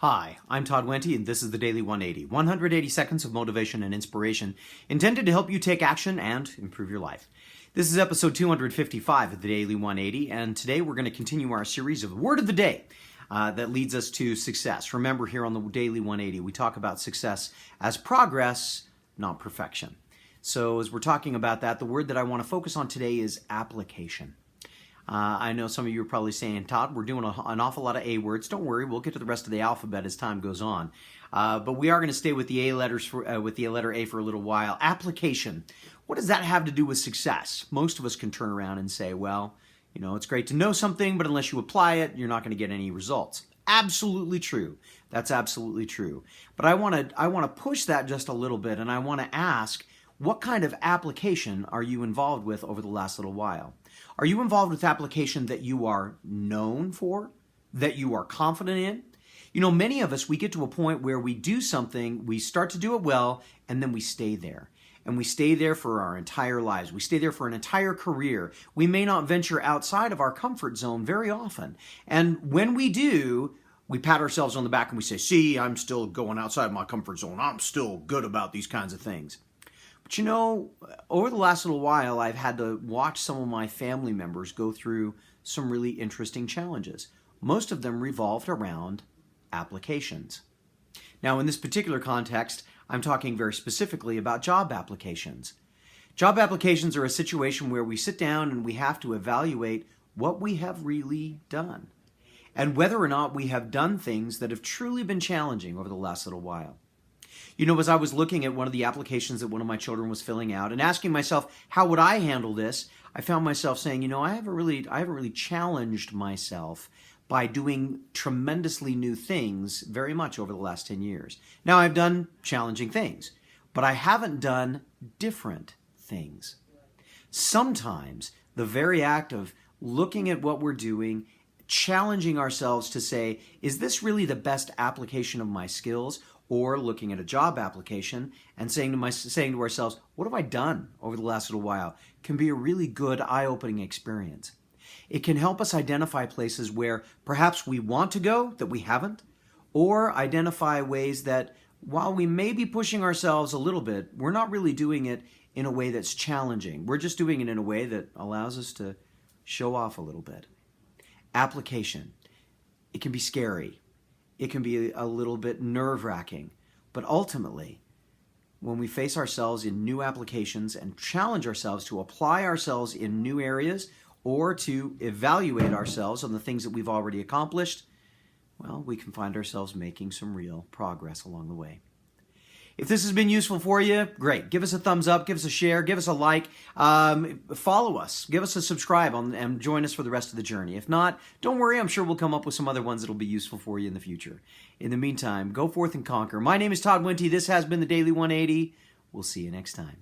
Hi, I'm Todd Wente, and this is the Daily 180. 180 seconds of motivation and inspiration intended to help you take action and improve your life. This is episode 255 of the Daily 180, and today we're going to continue our series of the Word of the Day that leads us to success. Remember, here on the Daily 180, we talk about success as progress, not perfection. So as we're talking about that, the word that I want to focus on today is application. I know some of you are probably saying, Todd, we're doing an awful lot of A words. Don't worry, we'll get to the rest of the alphabet as time goes on. But we are going to stay with the A letters with the letter A for a little while. Application. What does that have to do with success? Most of us can turn around and say, well, you know, it's great to know something, but unless you apply it, you're not going to get any results. Absolutely true. That's absolutely true. But I want to push that just a little bit, and I want to ask, what kind of application are you involved with over the last little while? Are you involved with application that you are known for, that you are confident in? You know, many of us, we get to a point where we do something, we start to do it well, and then we stay there. And we stay there for our entire lives. We stay there for an entire career. We may not venture outside of our comfort zone very often. And when we do, we pat ourselves on the back and we say, see, I'm still going outside my comfort zone. I'm still good about these kinds of things. But you know, over the last little while, I've had to watch some of my family members go through some really interesting challenges. Most of them revolved around applications. Now, in this particular context, I'm talking very specifically about job applications. Job applications are a situation where we sit down and we have to evaluate what we have really done and whether or not we have done things that have truly been challenging over the last little while. You know, as I was looking at one of the applications that one of my children was filling out and asking myself, how would I handle this? I found myself saying, you know, I haven't really challenged myself by doing tremendously new things very much over the last 10 years. Now, I've done challenging things, but I haven't done different things. Sometimes the very act of looking at what we're doing, challenging ourselves to say, is this really the best application of my skills? Or looking at a job application and saying to ourselves, what have I done over the last little while, can be a really good eye-opening experience. It can help us identify places where perhaps we want to go that we haven't, or identify ways that while we may be pushing ourselves a little bit, we're not really doing it in a way that's challenging. We're just doing it in a way that allows us to show off a little bit. Application. It can be scary. It can be a little bit nerve-wracking, but ultimately, when we face ourselves in new applications and challenge ourselves to apply ourselves in new areas or to evaluate ourselves on the things that we've already accomplished, well, we can find ourselves making some real progress along the way. If this has been useful for you, great. Give us a thumbs up, give us a share, give us a like, follow us, give us a subscribe and join us for the rest of the journey. If not, don't worry, I'm sure we'll come up with some other ones that'll be useful for you in the future. In the meantime, go forth and conquer. My name is Todd Wente. This has been the Daily 180. We'll see you next time.